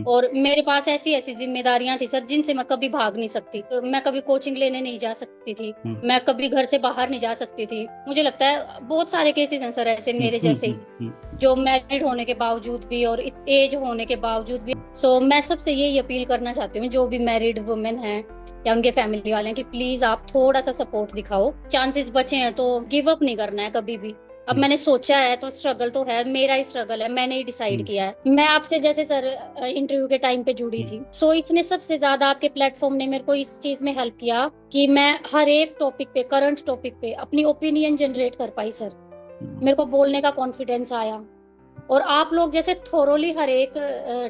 और मेरे पास ऐसी ऐसी जिम्मेदारियां थी सर जिनसे मैं कभी भाग नहीं सकती। तो मैं कभी कोचिंग लेने नहीं जा सकती थी, मैं कभी घर से बाहर नहीं जा सकती थी। मुझे लगता है बहुत सारे केसेस हैं सर ऐसे मेरे जैसे ही, जो मैरिड होने के बावजूद भी और एज होने के बावजूद भी। सो मैं सबसे यही अपील करना चाहती हूँ, जो भी मैरिड वुमेन हैं या उनके फैमिली वाले हैं, कि प्लीज आप थोड़ा सा सपोर्ट दिखाओ। चांसेस बचे हैं तो गिव अप नहीं करना है कभी भी। अब मैंने सोचा है तो स्ट्रगल तो है, मेरा ही स्ट्रगल है, मैंने ही डिसाइड किया है। मैं आपसे जैसे सर इंटरव्यू के टाइम पे जुड़ी थी, सो इसने सबसे ज्यादा, आपके प्लेटफॉर्म ने मेरे को इस चीज में हेल्प किया कि मैं हर एक टॉपिक पे, करंट टॉपिक पे अपनी ओपिनियन जनरेट कर पाई सर। मेरे को बोलने का कॉन्फिडेंस आया। और आप लोग जैसे थोरोली हर एक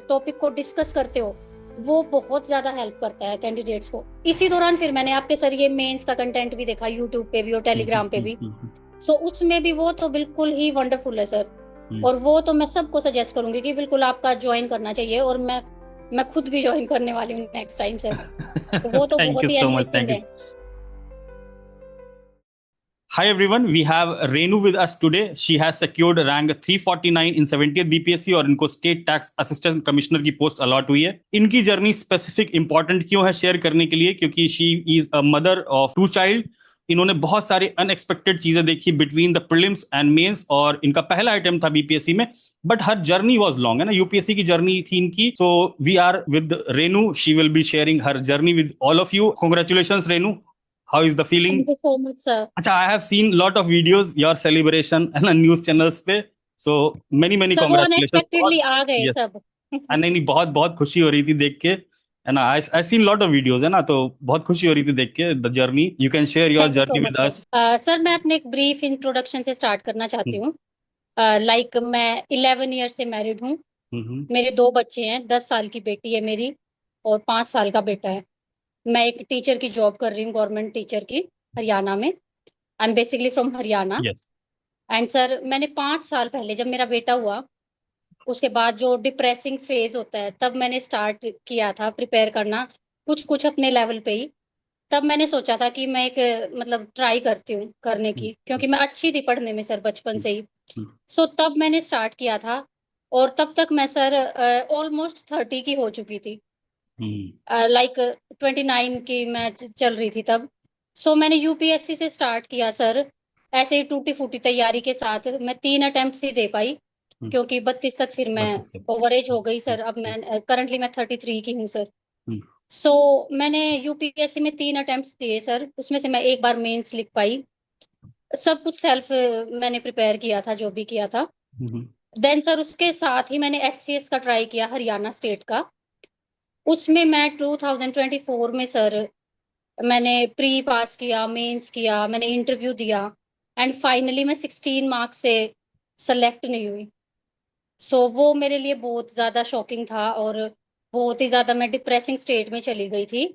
टॉपिक को डिस्कस करते हो, वो बहुत ज्यादा हेल्प करता है कैंडिडेट्स को। इसी दौरान फिर मैंने आपके सर ये मेंस का कंटेंट भी देखा, यूट्यूब पे भी और टेलीग्राम पे भी। सो उसमें भी वो तो बिल्कुल ही वंडरफुल है सर। और वो तो मैं सबको सजेस्ट करूंगी कि बिल्कुल आपका ज्वाइन करना चाहिए। और मैं खुद भी ज्वाइन करने वाली हूँ नेक्स्ट टाइम सर। सो वो तो थैंक यू बहुत ही so much, enriching thank you. है। Hi everyone, we have Renu with us today. She has secured rank 349 in 70th BPSC और इनको स्टेट टैक्स असिस्टेंट कमिश्नर की पोस्ट अलॉट हुई है। इनकी जर्नी स्पेसिफिक इंपॉर्टेंट क्यों है शेयर करने के लिए, क्योंकि she is a mother of 2 child. इन्होंने बहुत सारी अनएक्सपेक्टेड चीजें देखी between the prelims and mains, और इनका पहला अटेम्प्ट था बीपीएससी में। But her journey was long, है ना, यूपीएससी की जर्नी थी इनकी। So we are with Renu, she will be sharing her journey with all of you. Congratulations Renu, how is the feeling? Thank you so much sir. अच्छा, I have seen lot of videos your celebration है ना, news channels पे। So many many sir वो congratulation, बहुत। Unexpectedly आ गए yes. सब। नहीं नहीं, बहुत बहुत खुशी हो रही थी देख के, है ना। I I seen lot of videos, है ना, तो बहुत खुशी हो रही थी देख के the journey. You can share your thank you so journey much with us. Sir. Sir मैं अपने एक ब्रीफ इंट्रोडक्शन से स्टार्ट करना चाहती हूँ। लाइक मैं 11 ईयर से मैरिड हूँ। हम्म। मेरे 2 बच्चे हैं, 10 साल की बेटी है मेरी और 5 साल का बेटा है। मैं एक टीचर की जॉब कर रही हूँ, गवर्नमेंट टीचर की, हरियाणा में। I am basically from Haryana. Yes. And sir मैंने 5 साल पहले जब मेरा बेटा हुआ, उसके बाद जो डिप्रेसिंग फेज होता है, तब मैंने स्टार्ट किया था प्रिपेयर करना, कुछ कुछ अपने लेवल पे ही। तब मैंने सोचा था कि मैं एक मतलब ट्राई करती हूँ करने की, क्योंकि मैं अच्छी थी पढ़ने में सर बचपन से ही। सो तब मैंने स्टार्ट किया था। और तब तक मैं सर ऑलमोस्ट 30 की हो चुकी थी। लाइक 29 की मैं चल रही थी तब। सो मैंने यूपीएससी से स्टार्ट किया सर, ऐसे ही टूटी फूटी तैयारी के साथ। मैं 3 अटेम्प्ट ही दे पाई, क्योंकि 32 तक फिर मैं 32 ओवर एज हो गई सर। अब मैं करंटली मैं 33 की हूँ सर। तक। सो मैंने यूपीएससी में 3 अटेम्प्ट दिए सर, उसमें से मैं एक बार मेंस लिख पाई। सब कुछ सेल्फ मैंने प्रिपेयर किया था, जो भी किया था। देन सर उसके साथ ही मैंने एचसीएस का ट्राई किया, हरियाणा स्टेट का। उसमें मैं 2024 में सर मैंने प्री पास किया, मेंस किया, मैंने इंटरव्यू दिया। एंड फाइनली मैं 16 मार्क्स से सेलेक्ट नहीं हुई। सो वो मेरे लिए बहुत ज्यादा शॉकिंग था, और बहुत ही ज्यादा मैं डिप्रेसिंग स्टेट में चली गई थी।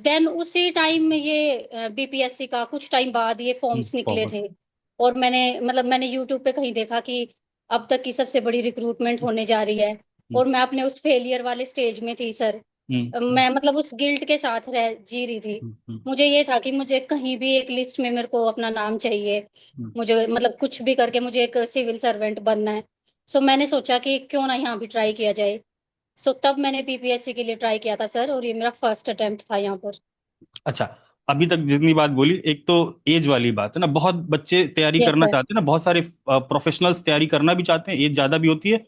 देन उसी टाइम में ये बीपीएससी का कुछ टाइम बाद ये फॉर्म्स निकले फॉरवर्ड। थे। और मैंने यूट्यूब पे कहीं देखा कि अब तक की सबसे बड़ी रिक्रूटमेंट होने जा रही है। और मैं अपने उस फेलियर वाले स्टेज में थी सर। मैं मतलब उस गिल्ट के साथ रह जी रही थी। मुझे ये था कि मुझे कहीं भी एक लिस्ट में मेरे को अपना नाम चाहिए। मुझे मतलब कुछ भी करके मुझे एक सिविल सर्वेंट बनना है। सो मैंने सोचा कि क्यों ना यहाँ भी ट्राई किया जाए। सो तब मैंने बीपीएससी के लिए ट्राई किया था सर, और ये मेरा फर्स्ट अटेम्प्ट था यहाँ पर। अच्छा, अभी तक जितनी बात बोली, एक तो एज वाली बात है ना, बहुत बच्चे तैयारी यस करना सर। चाहते हैं ना, बहुत सारे प्रोफेशनल्स तैयारी करना भी चाहते हैं, एज ज्यादा भी होती है।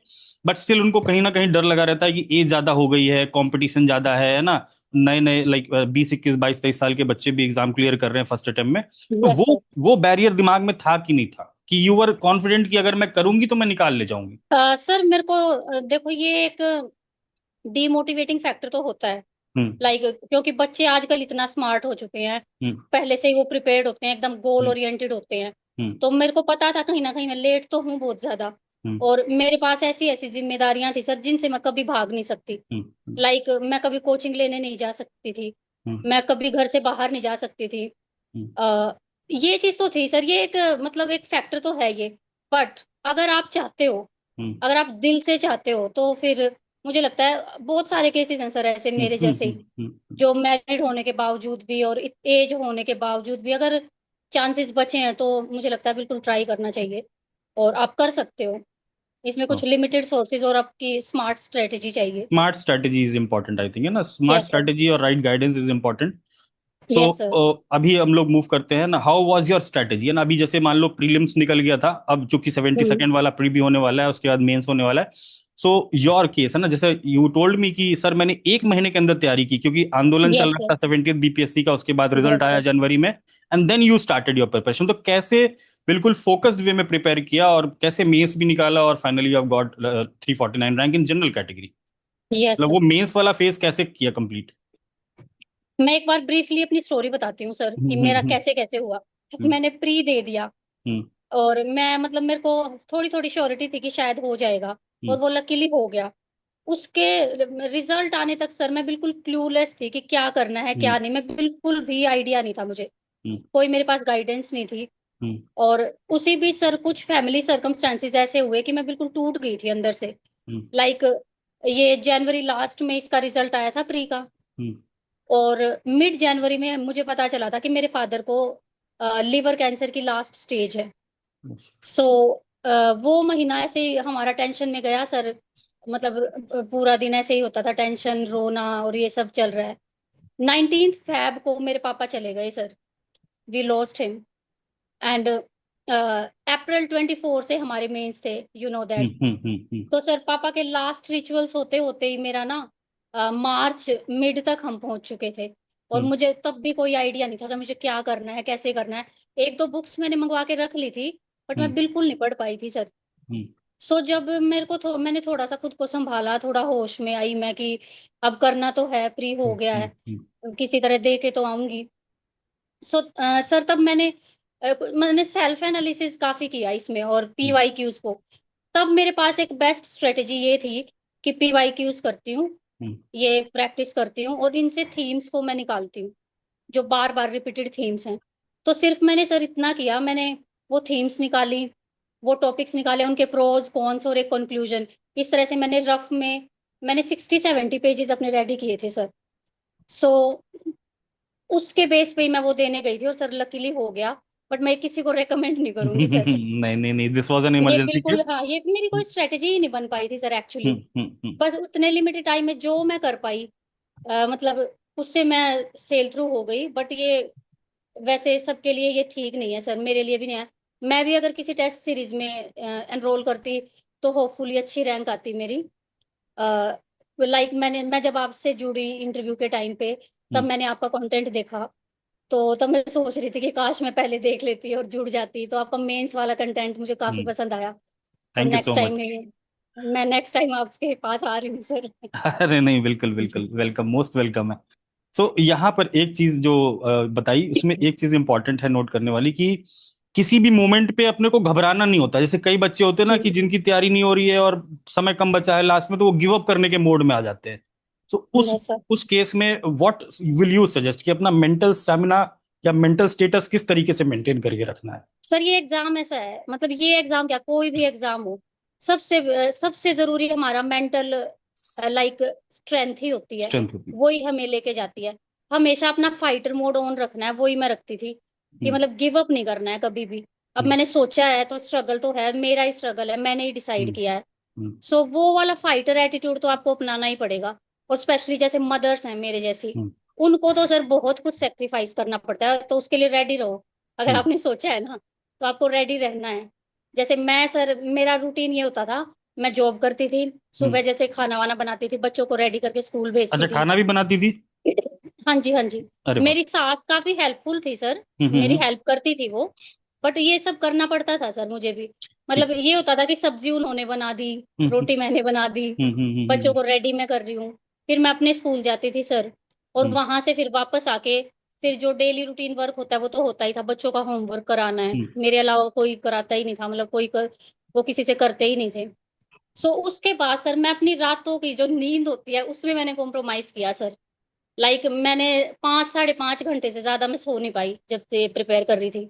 बट स्टिल उनको कहीं ना कहीं डर लगा रहता है कि एज ज्यादा हो गई है, कंपटीशन ज्यादा है ना। नए नए लाइक 20 21 22 23 साल के बच्चे भी एग्जाम क्लियर कर रहे हैं फर्स्ट अटेम्प्ट में। तो यस सर। वो बैरियर दिमाग में था कि नहीं था, कि यू वर कॉन्फिडेंट कि अगर मैं करूंगी तो मैं निकाल ले जाऊंगी? सर मेरे को देखो, ये एक डीमोटिवेटिंग फैक्टर तो होता है। हम्म। लाइक क्योंकि बच्चे आजकल इतना स्मार्ट हो चुके हैं, हम्म। पहले से ही वो प्रिपेयर्ड होते हैं, एकदम गोल हम्म। ओरिएंटेड होते हैं। हम्म। तो मेरे को पता था कहीं ना कहीं मैं लेट तो हूँ बहुत ज्यादा। हम्म। और मेरे पास ऐसी ऐसी जिम्मेदारियां थी सर जिनसे मैं कभी भाग नहीं सकती। हम्म। लाइक मैं कभी कोचिंग लेने नहीं जा सकती थी, हम्म। मैं कभी घर से बाहर नहीं जा सकती थी। हम्म। आ, ये चीज तो थी सर, ये एक मतलब एक फैक्टर तो है ये। बट अगर आप चाहते हो, हम्म। अगर आप दिल से चाहते हो, तो फिर मुझे लगता है बहुत सारे केसेस हैं सर ऐसे हम्म। मेरे हम्म। जैसे ही, हम्म। जो मैरिड होने के बावजूद भी और एज होने के बावजूद भी अगर चांसेस बचे हैं, तो मुझे लगता है बिल्कुल ट्राई करना चाहिए। और आप कर सकते हो। इसमें कुछ लिमिटेड सोर्सेज और आपकी स्मार्ट स्ट्रेटेजी चाहिए। Smart strategy is important, I think, है ना? Smart yes sir. स्ट्रेटेजी और right guidance is important. So yes sir. अभी हम लोग मूव करते हैं ना, हाउ वाज योर स्ट्रेटेजी, है ना? अभी जैसे मान लो प्रीलिम्स निकल गया था, अब चूंकि 72nd वाला प्री भी होने वाला है, उसके बाद मेंस होने वाला है। सो योर केस, है ना, जैसे यू टोल्ड मी कि सर मैंने एक महीने के अंदर तैयारी की, क्योंकि आंदोलन चल यस रहा सर। था 70th बीपीएससी का, उसके बाद रिजल्ट यस आया सर। जनवरी में, and then you started your preparation. तो कैसे बिल्कुल फोकस्ड वे में प्रिपेयर किया, और कैसे मेंस भी निकाला, और finally you have got 349 rank in general category? Yes मतलब सर। वो मेंस वाला फेज कैसे किया कंप्लीट? मैं एक बार ब्रीफली अपनी स्टोरी बताती हूँ सर कि हम्म मेरा हम्म कैसे कैसे हुआ। हम्म मैंने प्री दे दिया, हम्म और मैं मतलब मेरे को थोड़ी थोड़ी श्योरिटी थी कि शायद हो जाएगा, हम्म और वो लकीली हो गया। उसके रिजल्ट आने तक सर मैं बिल्कुल क्लूलेस थी कि क्या करना है हम्म क्या नहीं, मैं बिल्कुल भी आइडिया नहीं था मुझे। हम्म कोई मेरे पास गाइडेंस नहीं थी। हम्म और उसी बीच सर कुछ फैमिली सर्कमस्टेंसेस ऐसे हुए कि मैं बिल्कुल टूट गई थी अंदर से। हम्म लाइक ये जनवरी लास्ट में इसका रिजल्ट आया था प्री का, हम्म और मिड जनवरी में मुझे पता चला था कि मेरे फादर को लिवर कैंसर की लास्ट स्टेज है। सो वो महीना ऐसे ही हमारा टेंशन में गया सर। मतलब पूरा दिन ऐसे ही होता था, टेंशन, रोना और ये सब चल रहा है। 19 फैब को मेरे पापा चले गए sir. We lost him. And April 24 से हमारे मेंस थे, यू नो दैट। तो सर पापा के लास्ट रिचुअल्स होते होते ही मेरा ना मार्च मिड तक हम पहुंच चुके थे। और हम्म मुझे तब भी कोई आइडिया नहीं था कि मुझे क्या करना है, कैसे करना है। एक दो बुक्स मैंने मंगवा के रख ली थी, बट मैं हम्म बिल्कुल नहीं पढ़ पाई थी सर। हम्म सो जब मेरे को मैंने थोड़ा सा खुद को संभाला, थोड़ा होश में आई मैं कि अब करना तो है, प्री हो गया है, हम्म किसी तरह दे के तो आऊंगी। सो सर तब मैंने सेल्फ एनालिसिस काफी किया इसमें, और पीवाई क्यूज को। तब मेरे पास एक बेस्ट स्ट्रेटेजी ये थी कि पीवाई क्यूज करती हूँ, हम्म ये प्रैक्टिस करती हूँ, और इनसे थीम्स को मैं निकालती हूँ जो बार बार रिपीटेड थीम्स हैं। तो सिर्फ मैंने सर इतना किया, मैंने वो थीम्स निकाली, वो टॉपिक्स निकाले, उनके प्रोज कॉन्स और एक कंक्लूजन। इस तरह से मैंने रफ में मैंने 60-70 पेजेस अपने रेडी किए थे सर। सो उसके बेस पे ही मैं वो देने गई थी, और सर लकीली हो गया। बट मैं किसी को रेकमेंड नहीं करूंगी सर। नहीं नहीं नहीं, दिस वाज एन ये इमरजेंसी बिल्कुल, केस। हाँ, ये मेरी कोई स्ट्रेटेजी ही नहीं बन पाई थी सर एक्चुअली। बस उतने लिमिटेड टाइम में जो मैं कर पाई, मतलब उससे मैं सेल थ्रू हो गई। बट ये वैसे सबके लिए ये ठीक नहीं है सर, मेरे लिए भी नहीं है। मैं भी अगर किसी टेस्ट सीरीज में एनरोल करती तो होपफुली अच्छी रैंक आती मेरी। लाइक मैं जब आपसे जुड़ी इंटरव्यू के टाइम पे, तब मैंने आपका कंटेंट देखा। तो तब मैं सोच रही थी कि काश मैं पहले देख लेती और जुड़ जाती। तो आपका मेंस वाला कंटेंट मुझे काफी पसंद आया। तो thank you so next time much. में मैं नेक्स्ट टाइम आपके पास आ रही हूँ सर। अरे नहीं, बिल्कुल बिल्कुल वेलकम, मोस्ट वेलकम है। सो यहाँ पर एक चीज जो बताई, उसमें एक चीज इंपॉर्टेंट है नोट करने वाली, कि किसी भी मोमेंट पे अपने को घबराना नहीं होता। जैसे कई बच्चे होते हैं ना, कि जिनकी तैयारी नहीं हो रही है और समय कम बचा है लास्ट में, तो वो गिव अप करने के मोड में आ जाते हैं। तो यस सर। उस केस में व्हाट विल यू सजेस्ट, कि अपना मेंटल स्टेमिना या मेंटल स्टेटस किस तरीके से मेंटेन करके रखना है? सर ये एग्जाम ऐसा है, मतलब ये एग्जाम क्या, कोई भी एग्जाम हो, सबसे जरूरी हमारा मेंटल लाइक स्ट्रेंथ ही होती है। स्ट्रेंथ होती वही हमें लेके जाती है। हमेशा अपना फाइटर मोड ऑन रखना है, वही मैं रखती थी कि है। मतलब गिव अप नहीं करना है कभी भी। अब हम्म मैंने सोचा है तो स्ट्रगल तो है, मेरा ही स्ट्रगल है, मैंने ही डिसाइड हम्म किया है। हम्म सो वो वाला फाइटर एटीट्यूड तो आपको अपनाना ही पड़ेगा। और स्पेशली जैसे मदर्स हैं मेरे जैसी, हम्म उनको तो सर बहुत कुछ सेक्रीफाइस करना पड़ता है, तो उसके लिए रेडी रहो। अगर हम्म आपने सोचा है ना, तो आपको रेडी रहना है। जैसे मैं सर, मेरा रूटीन ये होता था, मैं जॉब करती थी, हम्म। सुबह जैसे खाना वाना बनाती थी, बच्चों को रेडी करके स्कूल भेजती अच्छा, थी। खाना भी बनाती थी? हाँ जी, हाँ जी। अरे वाह। मेरी सास काफी हेल्पफुल थी सर, मेरी हम्म। हेल्प करती थी वो। बट ये सब करना पड़ता था सर मुझे भी। मतलब ठीक। ये होता था कि सब्जी उन्होंने बना दी, हम्म रोटी मैंने बना दी, बच्चों हम्म को रेडी मैं कर रही हूँ। फिर मैं अपने स्कूल जाती थी सर, और हम्म वहां से फिर वापस आके फिर जो डेली रूटीन वर्क होता है वो तो होता ही था, बच्चों का होमवर्क कराना है, हम्म मेरे अलावा कोई कराता ही नहीं था, मतलब वो किसी से करते ही नहीं थे। सो उसके बाद सर मैं अपनी रातों की जो नींद होती है उसमें मैंने कॉम्प्रोमाइज किया सर। लाइक मैंने 5-5.5 घंटे से ज्यादा मैं सो नहीं पाई जब से प्रिपेयर कर रही थी,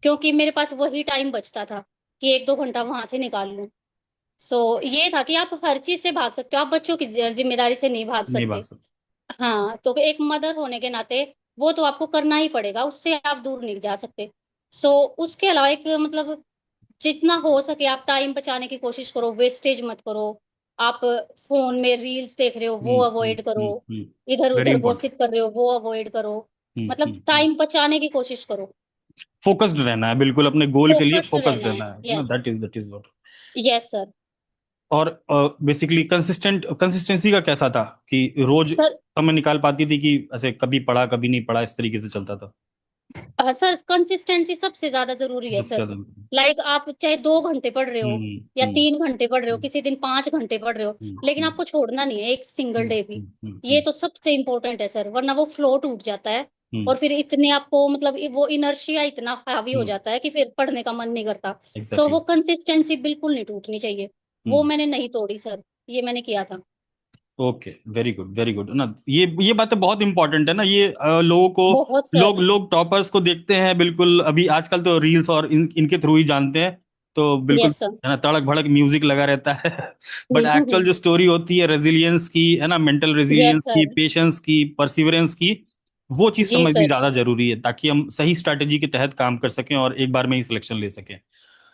क्योंकि मेरे पास वही टाइम बचता था कि 1-2 घंटा वहां से निकाल लूं। सो ये था कि आप हर चीज से भाग सकते हो, आप बच्चों की जिम्मेदारी से नहीं भाग नहीं भाग सकते। सकते। हाँ, तो एक मदर होने के नाते वो तो आपको करना ही पड़ेगा, उससे आप दूर नहीं जा सकते। सो उसके अलावा एक मतलब जितना हो सके आप टाइम बचाने की कोशिश करो, वेस्टेज मत करो। आप फोन में रील्स देख रहे हो वो अवॉइड करो, इधर वेरी उधर इंपॉर्टेंट। गॉसिप कर रहे हो वो अवॉइड करो। मतलब टाइम बचाने की कोशिश करो। फोकस्ड रहना है, बिल्कुल अपने गोल के लिए फोकस्ड फोकस्ड रहना रहना है। है ना, yes. That is what. Yes sir. और बेसिकली कंसिस्टेंसी का कैसा था कि रोज सर समय निकाल पाती थी कि ऐसे कभी पढ़ा कभी नहीं पढ़ा, इस तरीके से चलता था? सर कंसिस्टेंसी सबसे ज्यादा जरूरी है सबसे सर। ज्यादा। लाइक आप चाहे 2 घंटे पढ़ रहे हो हम्म या हम्म 3 घंटे पढ़ रहे हो, हम्म किसी दिन 5 घंटे पढ़ रहे हो, लेकिन हम्म आपको छोड़ना नहीं है एक सिंगल हम्म डे भी। हम्म ये तो सबसे इम्पोर्टेंट है सर, वरना वो फ्लो टूट जाता है। हम्म और फिर इतने आपको मतलब वो इनर्शिया इतना हावी हो हम्म जाता है कि फिर पढ़ने का मन नहीं करता। So exactly. वो कंसिस्टेंसी बिल्कुल नहीं टूटनी चाहिए। वो मैंने नहीं तोड़ी सर, ये मैंने किया था। ओके, वेरी गुड ना। ये बातें बहुत इंपॉर्टेंट है ना, ये लोगों को, बहुत सर। लोग टॉपर्स को देखते हैं बिल्कुल, अभी आजकल तो रील्स और इनके थ्रू ही जानते हैं, तो बिल्कुल यस सर। है ना, तड़क भड़क म्यूजिक लगा रहता है। बट एक्चुअल जो स्टोरी होती है रेजिलियंस की, है ना, मेंटल यस रेजिलियंस की, सर। पेशेंस की, परसिवरेंस की, वो चीज जी समझनी सर। ज्यादा जरूरी है, ताकि हम सही स्ट्रैटेजी के तहत काम कर सकें और एक बार में ही सिलेक्शन ले सकें।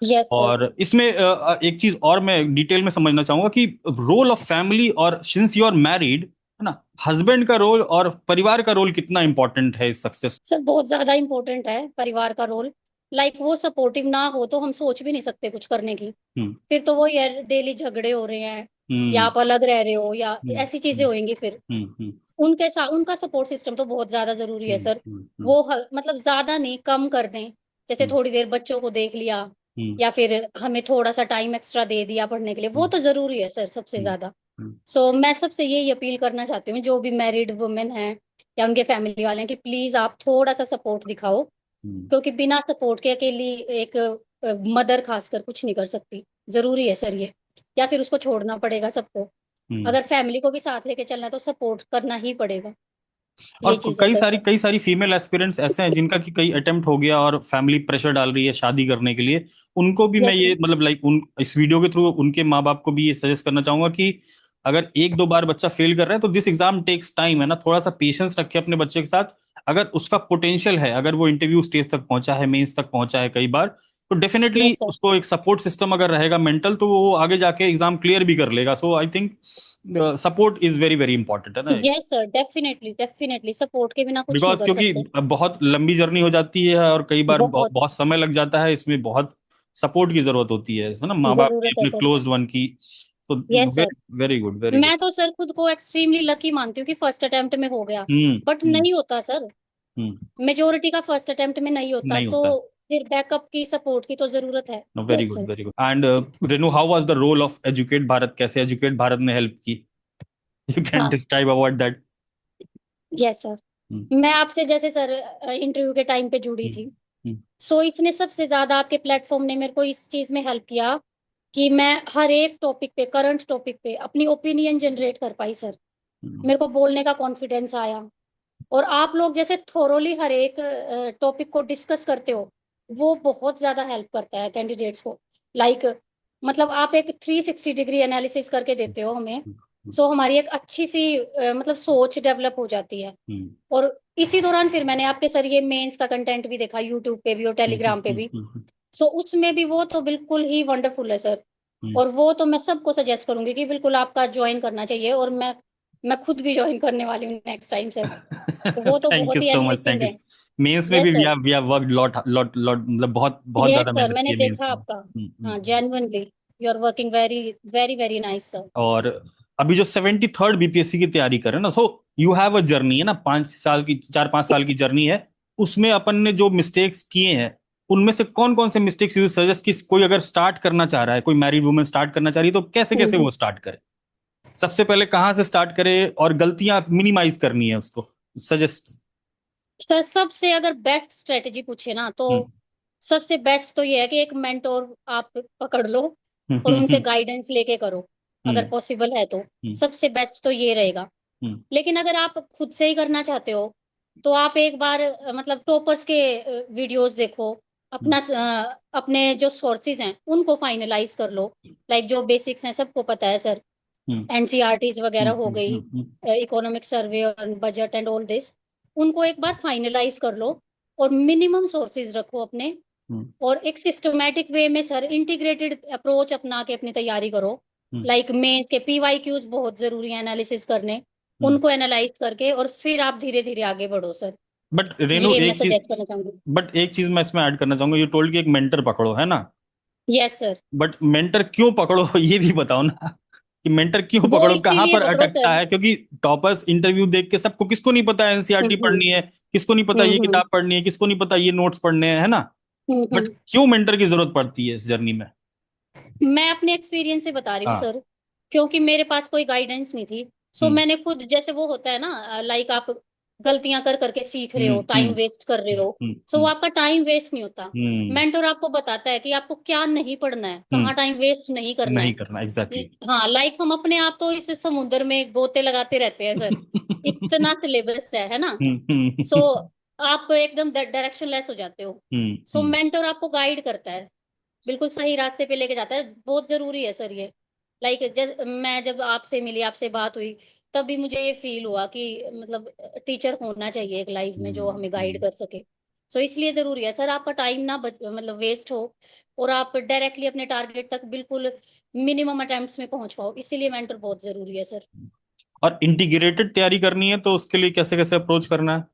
Yes sir. और इसमें एक चीज और मैं डिटेल में समझना चाहूंगा कि रोल ऑफ फैमिली, और सिंस यू आर मैरिड, है ना, हस्बैंड का रोल और परिवार का रोल कितना इंपॉर्टेंट है इस सक्सेस? सर बहुत ज्यादा इम्पोर्टेंट है परिवार का रोल। लाइक वो सपोर्टिव ना हो तो हम सोच भी नहीं सकते कुछ करने की। हम्म फिर तो वो यार डेली झगड़े हो रहे हैं, या हम्म आप अलग रह रहे हो, या हम्म ऐसी चीजें होंगी फिर। हम्म उनके साथ उनका सपोर्ट सिस्टम तो बहुत ज्यादा जरूरी है सर। हम्म वो मतलब ज्यादा नहीं, कम कर दें। जैसे हम्म थोड़ी देर बच्चों को देख लिया, हम्म या फिर हमें थोड़ा सा टाइम एक्स्ट्रा दे दिया पढ़ने के लिए, वो हम्म तो जरूरी है सर सबसे हम्म ज्यादा। हम्म सो मैं सबसे यही अपील करना चाहती हूँ जो भी मैरिड वुमेन है या उनके फैमिली वाले हैं, कि प्लीज आप थोड़ा सा सपोर्ट दिखाओ। हम्म क्योंकि बिना सपोर्ट के अकेली एक मदर खासकर कुछ नहीं कर सकती। जरूरी है सर ये, या फिर उसको छोड़ना पड़ेगा सबको। हम्म। अगर फैमिली को भी साथ लेके चलना है तो सपोर्ट करना ही पड़ेगा। और ये चीज है सर। कई सारी फीमेल एस्पिरेंट्स ऐसे हैं जिनका कि कई अटेम्प्ट हो गया और फैमिली प्रेशर डाल रही है शादी करने के लिए, उनको भी मैं यस ये सर। मतलब लाइक उन इस वीडियो के थ्रू उनके माँ बाप को भी ये सजेस्ट करना चाहूंगा कि अगर एक दो बार बच्चा फेल कर रहा है तो दिस एग्जाम टेक्स टाइम, है ना, थोड़ा सा पेशेंस रखे अपने बच्चे के साथ। अगर उसका पोटेंशियल है, अगर वो इंटरव्यू स्टेज तक पहुंचा है, मेंस तक पहुंचा है कई बार, तो डेफिनेटली यस सर। उसको एक सपोर्ट सिस्टम अगर रहेगा मेंटल, तो वो आगे जाके एग्जाम क्लियर भी कर लेगा। So I think support is very very important, है ना। Yes sir, definitely definitely support के बिना कुछ नहीं बिकॉज कर क्योंकि सकते। बहुत लंबी जर्नी हो जाती है और कई बार बहुत बहुत समय लग जाता है, इसमें बहुत सपोर्ट की जरूरत होती है ना, माँ बाप की, जरूरत है अपने सर। क्लोज वन की। तो yes sir. Very very good, very good. मैं तो सर खुद को एक्सट्रीमली लकी मानती हूँ कि फर्स्ट अटेम्प्ट में हो गया। बट हम्म नहीं होता सर, हम्म मेजोरिटी का फर्स्ट अटेम्प्ट में नहीं होता, नहीं तो होता। फिर बैकअप की सपोर्ट की तो जरूरत है। No, very yes good sir. Very good. And Renu, how was the role of educate Bharat? कैसे एजुकेट भारत ने हेल्प की? यू कैन हाँ। Describe about that. Yes sir. Hmm मैं आपसे जैसे सर इंटरव्यू के टाइम पे जुड़ी हम्म थी। हम्म सो इसने सबसे ज्यादा, आपके प्लेटफॉर्म ने मेरे को इस चीज में हेल्प किया कि मैं हर एक टॉपिक पे, करंट टॉपिक पे अपनी ओपिनियन जनरेट कर पाई सर। हम्म मेरे को बोलने का कॉन्फिडेंस आया। और आप लोग जैसे थोरोली हर एक टॉपिक को डिस्कस करते हो, वो बहुत ज्यादा हेल्प करता है कैंडिडेट्स को। लाइक मतलब आप एक 360 डिग्री एनालिसिस करके देते हो हमें। हम्म सो हमारी एक अच्छी सी मतलब सोच डेवलप हो जाती है। हम्म और इसी दौरान फिर मैंने आपके सर ये मेंस का कंटेंट भी देखा, यूट्यूब पे भी और हम्म टेलीग्राम पे हम्म भी। हम्म सो उसमें भी वो तो बिल्कुल ही वंडरफुल है सर। हम्म और वो तो मैं सबको सजेस्ट करूंगी कि बिल्कुल आपका ज्वाइन करना चाहिए। और मैं खुद भी ज्वाइन करने वाली हूँ नेक्स्ट टाइम सर। सो वो तो थैंक यू बहुत ही so much, enriching thank you. है। मेंस में भी yes sir. We have worked lot lot lot, मतलब बहुत बहुत यस ज्यादा सर, मेहनत की मैंने है मेंस देखा में। आपका। हाँ, genuinely you are working very very very nice sir. और अभी जो 73rd बीपीएससी की तैयारी कर रहे हैं ना, so you have a journey, है ना, 5 साल की, 4 5 साल की जर्नी है। उसमें अपन ने जो मिस्टेक्स किए हैं, उनमें से कौन कौन से मिस्टेक्स यू सजेस्ट कि कोई अगर स्टार्ट करना चाह रहा है, कोई मैरिड वुमेन स्टार्ट करना चाह रही है, तो कैसे कैसे हम्म। वो स्टार्ट करे? सबसे पहले कहाँ से स्टार्ट करे और गलतियां मिनिमाइज करनी है उसको, सजेस्ट। सर सबसे अगर बेस्ट स्ट्रेटेजी पूछे ना, तो हम्म सबसे बेस्ट तो ये है कि एक मेंटोर आप पकड़ लो और उनसे हम्म गाइडेंस लेके करो, अगर हम्म पॉसिबल है तो। हम्म सबसे बेस्ट तो ये रहेगा। हम्म लेकिन अगर आप खुद से ही करना चाहते हो, तो आप एक बार मतलब टॉपर्स के वीडियोस देखो। हम्म अपने जो सोर्सेज हैं उनको फाइनलाइज कर लो। लाइक जो बेसिक्स हैं सबको पता है सर, हम्म एनसीईआरटीज वगैरह हो गई, हम्म इकोनॉमिक सर्वे और बजट एंड ऑल दिस, उनको एक बार फाइनलाइज कर लो। और मिनिमम सोर्सेज रखो अपने, और एक सिस्टमेटिक वे में सर इंटीग्रेटेड अप्रोच अपना के अपनी तैयारी करो। लाइक मेंस के पीवाईक्यूज बहुत जरूरी है एनालिसिस करने, उनको एनालाइज करके और फिर आप धीरे धीरे आगे बढ़ो सर। बट रेनू ये मैं एक चीज, सजेस्ट करना चाहूंगी। बट एक चीज मैं इसमें ऐड करना चाहूंगा, यू टोल्ड कि एक मेंटर पकड़ो, है ना? Yes sir. बट मेंटर क्यों पकड़ो ये भी बताओ ना, कि मेंटर क्यों वो पकड़ो, कहाँ इसीलिए पर पकड़ो अटकता सर। है? क्योंकि टॉपर्स इंटरव्यू देख के सबको, किसको नहीं पता है एनसीईआरटी हम्म पढ़नी है, किसको नहीं पता ये हम्म किताब पढ़नी है, किसको नहीं पता ये नोट्स पढ़ने हैं, है ना? बट हम्म। क्यों मेंटर की जरूरत पड़ती है इस जर्नी में? मैं अपने एक्सपीरियंस से बता रही हूँ हाँ। सर, क्योंकि मेरे पास कोई गाइडेंस नहीं थी। सो हम्म मैंने खुद, जैसे वो होता है ना, लाइक आप गलतियां कर करके सीख रहे हम्म हो, टाइम हम्म वेस्ट कर रहे हो। हम्म सो वो हम्म आपका टाइम वेस्ट नहीं होता। हम्म मेंटर आपको बताता है कि आपको क्या नहीं पढ़ना है, हम्म, कहाँ टाइम वेस्ट नहीं करना नहीं है। करना, एग्जैक्टली। हाँ, लाइक हम अपने आप तो इस समुद्र में गोते लगाते रहते हैं सर, इतना सिलेबस है ना। सो आप एकदम डायरेक्शन लेस हो जाते हो। सो हम्म। मेंटर आपको गाइड करता है, बिल्कुल सही रास्ते पे लेके जाता है। बहुत जरूरी है सर ये। लाइक मैं जब आपसे मिली, आपसे बात हुई, तभी मुझे ये फील हुआ कि मतलब टीचर होना चाहिए एक लाइफ में जो हमें गाइड हम्म। कर सके। सो इसलिए जरूरी है सर, आपका टाइम ना मतलब वेस्ट हो, और आप डायरेक्टली अपने टारगेट तक बिल्कुल मिनिमम अटेम्प्ट्स में पहुंच पाओ, इसीलिए मेंटर बहुत जरूरी है सर। और इंटीग्रेटेड तैयारी करनी है तो उसके लिए कैसे कैसे अप्रोच करना है,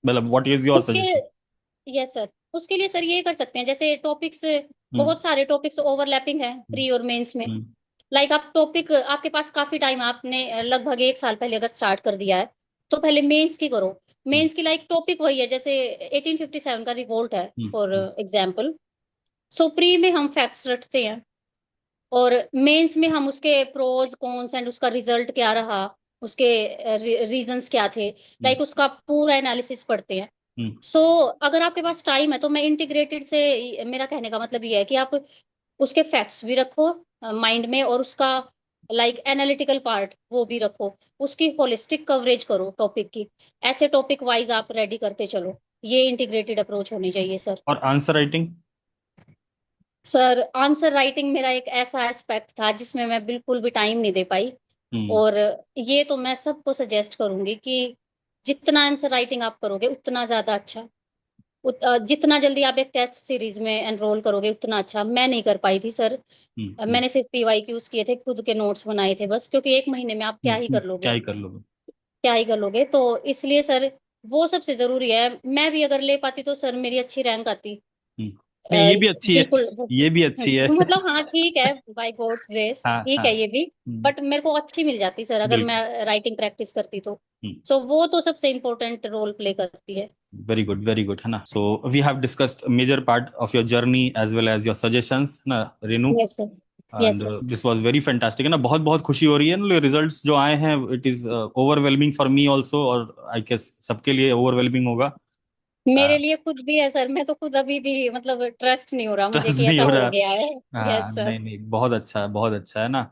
मतलब व्हाट इज योर उसके सजेशन? यस सर, उसके लिए सर ये कर सकते हैं, जैसे टॉपिक्स, हम्म बहुत सारे टॉपिक्स ओवरलैपिंग है प्री और मेंस में। हम्म लाइक आप टॉपिक, आपके पास काफी टाइम है, आपने लगभग एक साल पहले अगर स्टार्ट कर दिया है, तो पहले मेंस की करो। हम्म मेंस की लाइक टॉपिक वही है, जैसे 1857 का रिवोल्ट है for hmm example. So pre में हम फैक्ट्स रटते हैं, और मेंस में हम उसके प्रोज कॉन्स एंड उसका रिजल्ट क्या रहा, उसके रीजंस क्या थे, हम्म लाइक उसका पूरा एनालिसिस पढ़ते हैं। हम्म सो अगर आपके पास टाइम है तो मैं इंटीग्रेटेड से, मेरा कहने का मतलब ये है कि आप उसके फैक्ट्स भी रखो माइंड में, और उसका लाइक एनालिटिकल पार्ट वो भी रखो, उसकी होलिस्टिक कवरेज करो टॉपिक की। ऐसे टॉपिक वाइज आप रेडी करते चलो। ये इंटीग्रेटेड अप्रोच होनी चाहिए सर। और answer writing? Sir answer writing मेरा एक ऐसा एस्पेक्ट था जिसमें मैं बिल्कुल भी टाइम नहीं दे पाई। हम्म और ये तो मैं सबको सजेस्ट करूंगी कि जितना आंसर राइटिंग आप करोगे उतना ज्यादा अच्छा। जितना जल्दी आप एक टेस्ट सीरीज में एनरोल करोगे उतना अच्छा। मैं नहीं कर पाई थी सर। हम्म मैंने सिर्फ पीवाईक्यूज किए थे, खुद के नोट्स बनाए थे बस, क्योंकि एक महीने में आप क्या ही कर क्या लोगे, ही कर लोगे? क्या ही कर लोगे। तो इसलिए सर वो सबसे जरूरी है। मैं भी अगर ले पाती तो सर मेरी अच्छी रैंक आती। हम्म। अ, नहीं, ये भी अच्छी है, बिल्कुल। ये भी अच्छी है। मतलब हाँ ठीक है, बाय गॉड्स ग्रेस हाँ ठीक हाँ। है ये भी। बट मेरे को अच्छी मिल जाती सर अगर बिल्कुल। मैं राइटिंग प्रैक्टिस करती तो। हम्म। सो वो तो सबसे इम्पोर्टेंट रोल प्ले करती है। वेरी गुड है ना। So we have discussed major part of your journey as well as your suggestions ना, Renu. Yes sir. And yes sir. This was very fantastic, है ना। बहुत बहुत खुशी हो रही है ना, रिजल्ट्स जो आए हैं, it is overwhelming for me also, और आई गेस सबके लिए ओवरवेलमिंग होगा। मेरे लिए खुद भी है सर, मैं तो खुद अभी भी मतलब ट्रस्ट नहीं हो रहा मुझे ट्रस्ट कि नहीं ऐसा हो हो रहा। गया है। हाँ, यस सर। नहीं नहीं, बहुत अच्छा है, बहुत अच्छा है ना।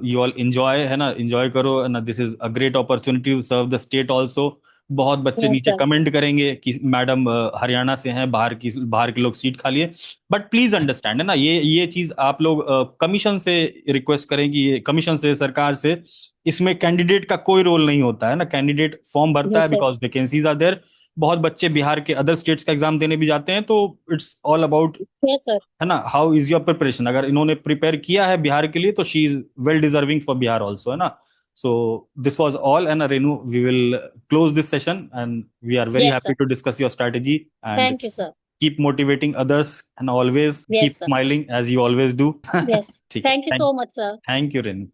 यू ऑल इंजॉय, है ना, इंजॉय करो, है ना। This is a great opportunity to serve the state also. बहुत बच्चे यस नीचे सर। कमेंट करेंगे कि मैडम हरियाणा से हैं, बाहर के लोग सीट खाली है। बट प्लीज अंडरस्टैंड, है ना, ये चीज आप लोग कमीशन से रिक्वेस्ट करेंगे, ये कमीशन से, सरकार से। इसमें कैंडिडेट का कोई रोल नहीं होता है ना। कैंडिडेट फॉर्म भरता है yes sir. Because vacancies are there. बहुत बच्चे बिहार के अदर स्टेट्स का एग्जाम देने भी जाते हैं, तो it's all about, yes sir. है ना, हाउ इज योर प्रिपरेशन। अगर इन्होंने प्रिपेयर किया है बिहार के लिए तो she is well deserving for Bihar also, है ना। So this was all, and Renu, we will close this session, and we are very yes happy sir. To discuss your strategy, and thank you sir. keep motivating others, and always keep yes sir. smiling as you always do. Yes. ठीक है, thank you so much sir. Thank you Renu.